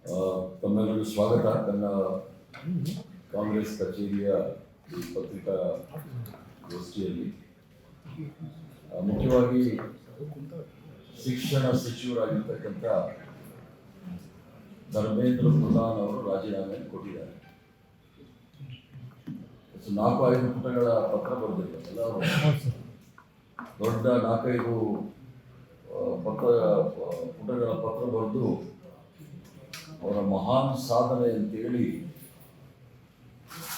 ತಮ್ಮೆಲ್ಲರಿಗೂ ಸ್ವಾಗತ. ನನ್ನ ಕಾಂಗ್ರೆಸ್ ಕಚೇರಿಯ ಈ ಪತ್ರಿಕಾ ಗೋಷ್ಠಿಯಲ್ಲಿ ಮುಖ್ಯವಾಗಿ ಶಿಕ್ಷಣ ಸಚಿವರಾಗಿರ್ತಕ್ಕಂಥ ಧರ್ಮೇಂದ್ರ ಪ್ರಧಾನ್ ಅವರು ರಾಜೀನಾಮೆ ಕೊಟ್ಟಿದ್ದಾರೆ. 4-5 ಪುಟಗಳ ಪತ್ರ ಬರೆದಿಲ್ಲ, ದೊಡ್ಡ 4-5 ಪುಟಗಳ ಪತ್ರ ಬರೆದು ಅವರ ಮಹಾನ್ ಸಾಧನೆ ಅಂತೇಳಿ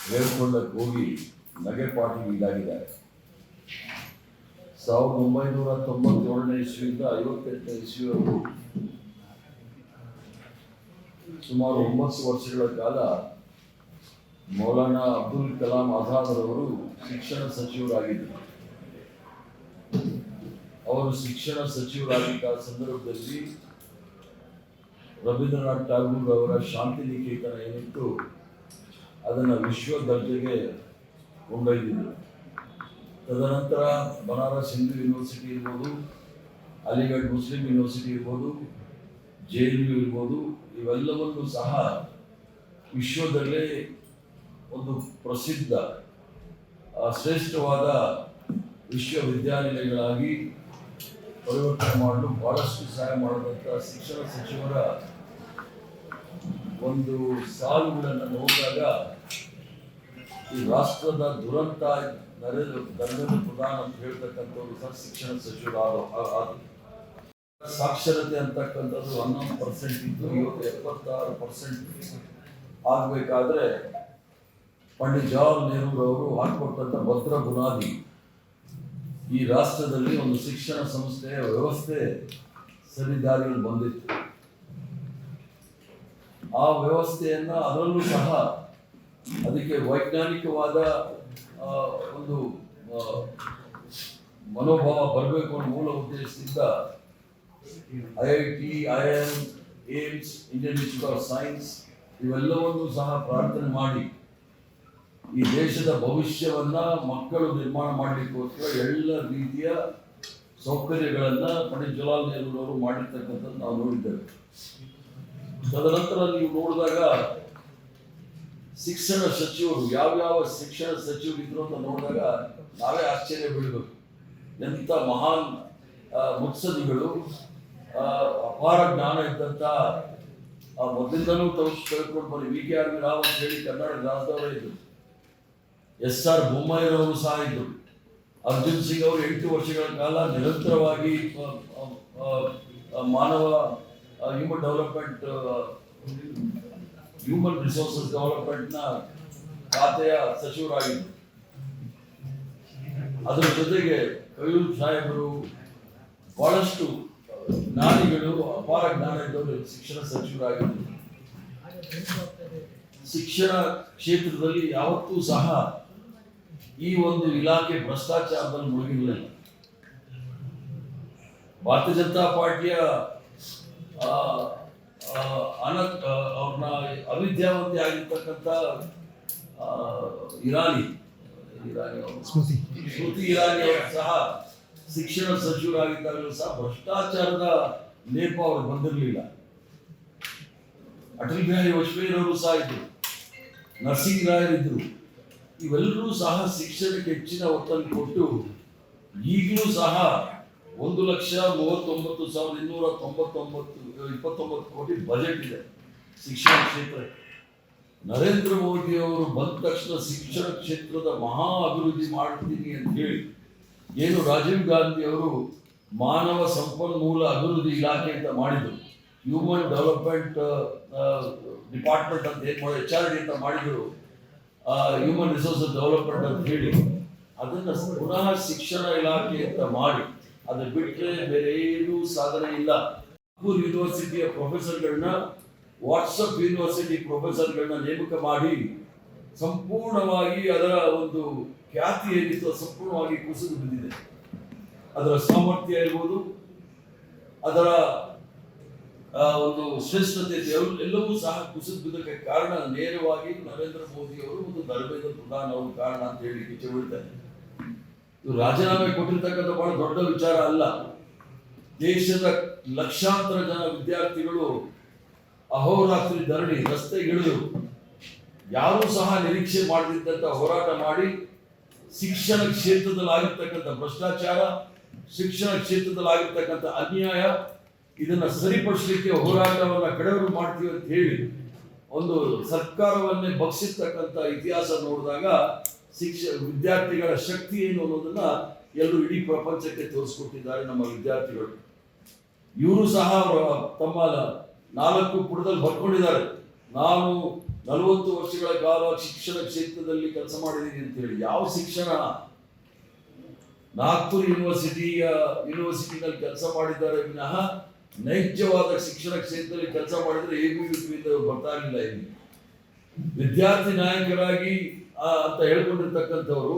ಹೇಳ್ಕೊಳ್ಳಕ್ಕೆ ಹೋಗಿ ನಗೆಪಾಟಿಗೆ ಈಡಾಗಿದ್ದಾರೆ. 1997ನೇ ಇಸ್ವಿಯಿಂದ 58ನೇ ಇಸ್ವಿವರೆಗೂ ಸುಮಾರು 9 ವರ್ಷಗಳ ಕಾಲ ಮೌಲಾನಾ ಅಬ್ದುಲ್ ಕಲಾಂ ಆಜಾದ್ ಅವರು ಶಿಕ್ಷಣ ಸಚಿವರಾಗಿದ್ದರು. ಅವರು ಶಿಕ್ಷಣ ಸಚಿವರಾಗಿದ್ದ ಸಂದರ್ಭದಲ್ಲಿ ರವೀಂದ್ರನಾಥ್ ಠಾಗೂರ್ ಅವರ ಶಾಂತಿನಿಕೇತನ ಏನಿತ್ತು ಅದನ್ನು ವಿಶ್ವ ದರ್ಜೆಗೆ ಕೊಂಡೊಯ್ದಿದ್ದರು. ತದನಂತರ ಬನಾರಸ್ ಹಿಂದೂ ಯೂನಿವರ್ಸಿಟಿ ಇರ್ಬೋದು, ಅಲಿಗಢ್ ಮುಸ್ಲಿಂ ಯೂನಿವರ್ಸಿಟಿ ಇರ್ಬೋದು, JNU ಇರ್ಬೋದು, ಇವೆಲ್ಲವನ್ನೂ ಸಹ ವಿಶ್ವದಲ್ಲೇ ಒಂದು ಪ್ರಸಿದ್ಧ ಶ್ರೇಷ್ಠವಾದ ವಿಶ್ವವಿದ್ಯಾನಿಲಯಗಳಾಗಿ ಪರಿವರ್ತನೆ ಮಾಡಲು ಬಹಳಷ್ಟು ಸಹಾಯ ಮಾಡಿದಂಥ ಶಿಕ್ಷಣ ಸಚಿವರ ಒಂದು ಸಾಲುಗಳನ್ನು ನೋಡಿದಾಗ ಈ ರಾಷ್ಟ್ರದ ದುರಂತ ಧರ್ಮೇಂದ್ರ ಪ್ರಧಾನ್ ಅಂತ ಹೇಳ್ತಕ್ಕಂಥವ್ರು ಸಹ ಶಿಕ್ಷಣ ಸಚಿವರು. ಸಾಕ್ಷರತೆ ಅಂತಕ್ಕಂಥದ್ದು 11% ಇದ್ದು ಇವತ್ತು 76% ಆಗಬೇಕಾದ್ರೆ ಪಂಡಿತ್ ಜವಾಹರ್ಲಾಲ್ ನೆಹರು ಅವರು ಹಾಕಿಕೊಟ್ಟಂಥ ಭದ್ರ ಬುನಾದಿ ಈ ರಾಷ್ಟ್ರದಲ್ಲಿ ಒಂದು ಶಿಕ್ಷಣ ಸಂಸ್ಥೆಯ ವ್ಯವಸ್ಥೆ ಸರಿದಾರಿಯಲ್ಲಿ ಬಂದಿತ್ತು. ಆ ವ್ಯವಸ್ಥೆಯನ್ನ ಅದರಲ್ಲೂ ಸಹ ಅದಕ್ಕೆ ವೈಜ್ಞಾನಿಕವಾದ ಒಂದು ಮನೋಭಾವ ಬರಬೇಕು ಅನ್ನೋ ಮೂಲ ಉದ್ದೇಶದಿಂದ IIT, IIM, AIIMS, Indian Institute of Science ಇವೆಲ್ಲವನ್ನೂ ಸಹ ಪ್ರಾರ್ಥನೆ ಮಾಡಿ ಈ ದೇಶದ ಭವಿಷ್ಯವನ್ನ ಮಕ್ಕಳು ನಿರ್ಮಾಣ ಮಾಡಲಿಕ್ಕೋಸ್ಕರ ಎಲ್ಲ ರೀತಿಯ ಸೌಕರ್ಯಗಳನ್ನ ಪಂಡಿತ್ ಜವಾಹರ್ಲಾಲ್ ನೆಹರು ಅವರು ಮಾಡಿರ್ತಕ್ಕಂಥದ್ದು ನಾವು ನೋಡಿದ್ದೇವೆ. ತದನಂತರ ನೀವು ನೋಡಿದಾಗ ಶಿಕ್ಷಣ ಸಚಿವರು ಯಾವ್ಯಾವ ಶಿಕ್ಷಣ ಸಚಿವರು ಇದ್ರು ಅಂತ ನೋಡಿದಾಗ ನಾವೇ ಆಶ್ಚರ್ಯ ಬೀಳಬೇಕು. ಎಂಥ ಮಹಾನ್ ಮುತ್ಸದಿಗಳು, ಅಪಾರ ಜ್ಞಾನ ಇದ್ದಂಥ ಮೊದಲಿಂದನೂ ತಿಳ್ಕೊಂಡು ಬನ್ನಿ. VKR ರಾವ್ ಅಂತ ಹೇಳಿ ಕನ್ನಡ ರಾಜ್ಯದವರೇ ಇದ್ದರು. SR ಬೊಮ್ಮಾಯಿರವರು ಸಹ ಇದ್ದರು. ಅರ್ಜುನ್ ಸಿಂಗ್ ಅವರು 8 ವರ್ಷಗಳ ಕಾಲ ನಿರಂತರವಾಗಿ ಮಾನವ ಹ್ಯೂಮನ್ ರಿಸೋರ್ಸಸ್ ಡೆವಲಪ್ಮೆಂಟ್ನ ಖಾತೆಯ ಸಚಿವರಾಗಿದ್ದರು. ಅದರ ಜೊತೆಗೆ ಕೈಯೂರ್ ಸಾಹೇಬರು ಬಹಳಷ್ಟು ಜ್ಞಾನಿಗಳು, ಅಪಾರ ಜ್ಞಾನ ಇದ್ದವರು ಶಿಕ್ಷಣ ಸಚಿವರಾಗಿದ್ದರು. ಶಿಕ್ಷಣ ಕ್ಷೇತ್ರದಲ್ಲಿ ಯಾವತ್ತೂ ಸಹ ಈ ಒಂದು ಇಲಾಖೆ ಭ್ರಷ್ಟಾಚಾರದಲ್ಲಿ ಮುಳುಗಿರಲಿಲ್ಲ. ಭಾರತೀಯ ಜನತಾ ಪಾರ್ಟಿಯ ಅವ್ರನ್ನ ಅವಿದ್ಯಾವಂತಿ ಆಗಿರ್ತಕ್ಕಂಥ ಸ್ಮೃತಿ ಇರಾನಿ ಅವರು ಸಹ ಶಿಕ್ಷಣ ಸಚಿವರಾಗಿದ್ದಾಗಲೂ ಸಹ ಭ್ರಷ್ಟಾಚಾರದ ಲೇಪ ಅವ್ರಿಗೆ ಬಂದಿರಲಿಲ್ಲ. ಅಟಲ್ ಬಿಹಾರಿ ವಾಜಪೇಯಿ ಅವರು ಸಹ ಇದ್ರು, ನರಸಿಂಗ್ ರಾಯರ್ ಇದ್ರು. ಇವೆಲ್ಲರೂ ಸಹ ಶಿಕ್ಷಣಕ್ಕೆ ಹೆಚ್ಚಿನ ಒತ್ತನ್ನು ಕೊಟ್ಟು ಈಗಲೂ ಸಹ 1,39,299 ಕೋಟಿ ಬಜೆಟ್ ಇದೆ ಶಿಕ್ಷಣ ಕ್ಷೇತ್ರಕ್ಕೆ. ನರೇಂದ್ರ ಮೋದಿ ಅವರು ಬಂದ ತಕ್ಷಣ ಶಿಕ್ಷಣ ಕ್ಷೇತ್ರದ ಮಹಾ ಅಭಿವೃದ್ಧಿ ಮಾಡ್ತೀನಿ ಅಂತ ಹೇಳಿ ಏನು ರಾಜೀವ್ ಗಾಂಧಿ ಅವರು ಮಾನವ ಸಂಪನ್ಮೂಲ ಅಭಿವೃದ್ಧಿ ಇಲಾಖೆ ಅಂತ ಮಾಡಿದ್ರು, ಹ್ಯೂಮನ್ ಡೆವಲಪ್ಮೆಂಟ್ ಡಿಪಾರ್ಟ್ಮೆಂಟ್ ಅಂತ ಏನು ಮಾಡಿ HRD ಅಂತ ಮಾಡಿದ್ರು, ಹ್ಯೂಮನ್ ರಿಸೋರ್ಸಸ್ ಡೆವಲಪ್ಮೆಂಟ್ ಅಂತ ಹೇಳಿ ಅದನ್ನು ಪುನಃ ಶಿಕ್ಷಣ ಇಲಾಖೆ ಅಂತ ಮಾಡಿ ಅದು ಬಿಟ್ಟರೆ ಬೇರೆ ಏನೂ ಸಾಧನೆ ಇಲ್ಲ. ನಾಗ್ಪುರ್ ಯೂನಿವರ್ಸಿಟಿಯ ಪ್ರೊಫೆಸರ್ಗಳನ್ನ, ವಾಟ್ಸಪ್ ಯೂನಿವರ್ಸಿಟಿ ಪ್ರೊಫೆಸರ್ಗಳನ್ನ ನೇಮಕ ಮಾಡಿ ಸಂಪೂರ್ಣವಾಗಿ ಅದರ ಒಂದು ಖ್ಯಾತಿ ಏನಿತ್ತು ಸಂಪೂರ್ಣವಾಗಿ ಕುಸಿದು ಬಿದ್ದಿದೆ. ಅದರ ಸಾಮರ್ಥ್ಯ ಇರ್ಬೋದು, ಅದರ ಒಂದು ಶ್ರೇಷ್ಠತೆ ಎಲ್ಲವೂ ಸಹ ಕುಸಿದು ಬಿದ್ದಕ್ಕೆ ಕಾರಣ ನೇರವಾಗಿ ನರೇಂದ್ರ ಮೋದಿ ಅವರು ಮತ್ತು ಧರ್ಮೇಂದ್ರ ಪ್ರಧಾನ್ ಅವರು ಕಾರಣ ಅಂತ ಹೇಳಿ ಕಿಚ್ಚು ಬಿಡ್ತಾರೆ. ಇದು ರಾಜೀನಾಮೆ ಕೊಟ್ಟಿರ್ತಕ್ಕಂಥ ಬಹಳ ದೊಡ್ಡ ವಿಚಾರ ಅಲ್ಲ. ದೇಶದ ಲಕ್ಷಾಂತರ ಜನ ವಿದ್ಯಾರ್ಥಿಗಳು ಅಹೋರಾತ್ರಿ ಧರಣಿ, ರಸ್ತೆಗಿಳಿದು ಯಾರೂ ಸಹ ನಿರೀಕ್ಷೆ ಮಾಡದಿದ್ದಂತ ಹೋರಾಟ ಮಾಡಿ ಶಿಕ್ಷಣ ಕ್ಷೇತ್ರದಲ್ಲಿ ಆಗಿರ್ತಕ್ಕಂಥ ಭ್ರಷ್ಟಾಚಾರ, ಶಿಕ್ಷಣ ಕ್ಷೇತ್ರದಲ್ಲಿ ಆಗಿರ್ತಕ್ಕಂಥ ಅನ್ಯಾಯ, ಇದನ್ನ ಸರಿಪಡಿಸಲಿಕ್ಕೆ ಹೋರಾಟವನ್ನ ಕಡೆಯವರು ಮಾಡ್ತೀವಿ ಅಂತ ಹೇಳಿ ಒಂದು ಸರ್ಕಾರವನ್ನೇ ಬಗ್ಸಿರ್ತಕ್ಕಂಥ ಇತಿಹಾಸ ನೋಡಿದಾಗ ವಿದ್ಯಾರ್ಥಿಗಳ ಶಕ್ತಿ ಏನು ಅನ್ನೋದನ್ನ ಎಲ್ಲರೂ ಇಡೀ ಪ್ರಪಂಚಕ್ಕೆ ತೋರಿಸ್ಕೊಟ್ಟಿದ್ದಾರೆ ನಮ್ಮ ವಿದ್ಯಾರ್ಥಿಗಳು. ಇವರು ಸಹ ತಮ್ಮ 4 ಪುಟದಲ್ಲಿ ಬರ್ಕೊಂಡಿದ್ದಾರೆ, ನಾನು 40 ವರ್ಷಗಳ ಕಾಲ ಶಿಕ್ಷಣ ಕ್ಷೇತ್ರದಲ್ಲಿ ಕೆಲಸ ಮಾಡಿದ್ದೀನಿ ಅಂತ ಹೇಳಿ. ಯಾವ ಶಿಕ್ಷಣ? ನಾಗ್ಪುರ್ ಯೂನಿವರ್ಸಿಟಿನಲ್ಲಿ ಕೆಲಸ ಮಾಡಿದ್ದಾರೆ ವಿನಃ ನೈಜವಾದ ಶಿಕ್ಷಣ ಕ್ಷೇತ್ರದಲ್ಲಿ ಕೆಲಸ ಮಾಡಿದ್ರೆ ABVP ಬರ್ತಾ ಇರಲಿಲ್ಲ. ಇಲ್ಲಿ ವಿದ್ಯಾರ್ಥಿ ನಾಯಕರಾಗಿ ಅಂತ ಹೇಳ್ಕೊಂಡಿರ್ತಕ್ಕಂಥವ್ರು,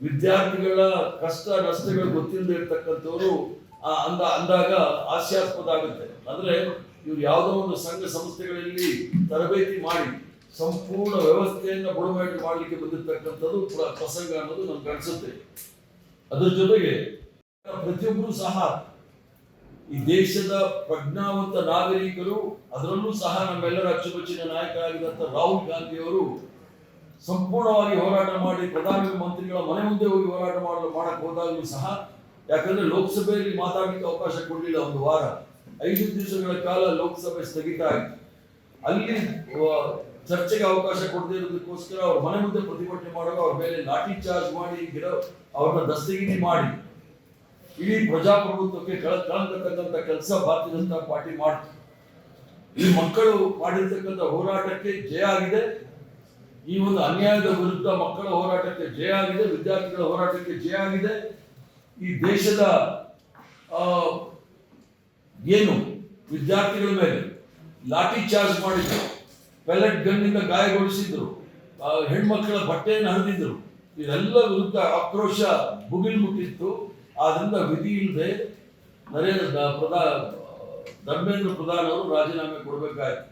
ವಿದ್ಯಾರ್ಥಿಗಳ ಕಷ್ಟ ನಷ್ಟಗಳು ಗೊತ್ತಿಲ್ಲದೆ ಇರ್ತಕ್ಕಂಥವ್ರು ಅಂದಾಗ ಹಾಸ್ಯಾಸ್ಪದ ಆಗುತ್ತೆ. ಅಂದ್ರೆ ಇವ್ರು ಯಾವುದೋ ಒಂದು ಸಂಘ ಸಂಸ್ಥೆಗಳಲ್ಲಿ ತರಬೇತಿ ಮಾಡಿ ಸಂಪೂರ್ಣ ವ್ಯವಸ್ಥೆಯನ್ನ ಬುಡಮೇಲು ಮಾಡಲಿಕ್ಕೆ ಬಂದಿರತಕ್ಕಂಥದ್ದು ಪ್ರಸಂಗ ಅನ್ನೋದು ನಮ್ಗೆ ಅನ್ಸುತ್ತೆ. ಅದ್ರ ಜೊತೆಗೆ ಪ್ರತಿಯೊಬ್ಬರು ಸಹ ಈ ದೇಶದ ಪ್ರಜ್ಞಾವಂತ ನಾಗರಿಕರು, ಅದರಲ್ಲೂ ಸಹ ನಮ್ಮೆಲ್ಲರ ಅಚ್ಚುಮೆಚ್ಚಿನ ನಾಯಕರಾಗಿದ್ದಂಥ ರಾಹುಲ್ ಗಾಂಧಿ ಅವರು ಸಂಪೂರ್ಣವಾಗಿ ಹೋರಾಟ ಮಾಡಿ ಪ್ರಧಾನಮಂತ್ರಿಗಳ ಮನೆ ಮುಂದೆ ಹೋಗಿ ಹೋರಾಟ ಮಾಡಕ್ಕೆ ಹೋದಾಗಲೂ ಸಹ, ಯಾಕಂದ್ರೆ ಲೋಕಸಭೆಯಲ್ಲಿ ಮಾತಾಡಲಿಕ್ಕೆ ಅವಕಾಶ ಕೊಡಲಿಲ್ಲ. ಒಂದು ವಾರ 5 ದಿವಸಗಳ ಕಾಲ ಲೋಕಸಭೆ ಸ್ಥಗಿತ ಆಯಿತು. ಅಲ್ಲಿ ಚರ್ಚೆಗೆ ಅವಕಾಶ ಕೊಡದೇ ಇರೋದಕ್ಕೋಸ್ಕರ ಅವ್ರ ಮನೆ ಮುಂದೆ ಪ್ರತಿಭಟನೆ ಮಾಡುವಾಗ ಅವ್ರ ಮೇಲೆ ಲಾಠಿ ಚಾರ್ಜ್ ಮಾಡಿ ಅವ್ರನ್ನ ದಸ್ತಗಿರಿ ಮಾಡಿ ಇಡೀ ಪ್ರಜಾಪ್ರಭುತ್ವಕ್ಕೆ ಕಳಂಕ ತಕ್ಕಂತ ಕೆಲಸ ಭಾರತೀಯ ಜನತಾ ಪಾರ್ಟಿ ಮಾಡ್ತು. ಈ ಮಕ್ಕಳು ಮಾಡಿರ್ತಕ್ಕಂಥ ಹೋರಾಟಕ್ಕೆ ಜಯ ಆಗಿದೆ. ಈ ಒಂದು ಅನ್ಯಾಯದ ವಿರುದ್ಧ ಮಕ್ಕಳ ಹೋರಾಟಕ್ಕೆ ಜಯ ಆಗಿದೆ, ವಿದ್ಯಾರ್ಥಿಗಳ ಹೋರಾಟಕ್ಕೆ ಜಯ ಆಗಿದೆ. ಈ ದೇಶದ ಏನು ವಿದ್ಯಾರ್ಥಿಗಳ ಮೇಲೆ ಲಾಠಿ ಚಾರ್ಜ್ ಮಾಡಿದ್ರು, ಪೆಲೆಟ್ ಗನ್ನಿಂದ ಗಾಯಗೊಳಿಸಿದ್ರು, ಹೆಣ್ಮಕ್ಕಳ ಬಟ್ಟೆಯನ್ನು ಹರಿದಿದ್ರು, ಇದೆಲ್ಲ ವಿರುದ್ಧ ಆಕ್ರೋಶ ಭುಗಿಲ್ ಮುಟ್ಟಿತ್ತು. ಆದ್ರಿಂದ ವಿಧಿ ಇಲ್ಲದೆ ಧರ್ಮೇಂದ್ರ ಪ್ರಧಾನ್ ಅವರು ರಾಜೀನಾಮೆ ಕೊಡಬೇಕಾಯ್ತು.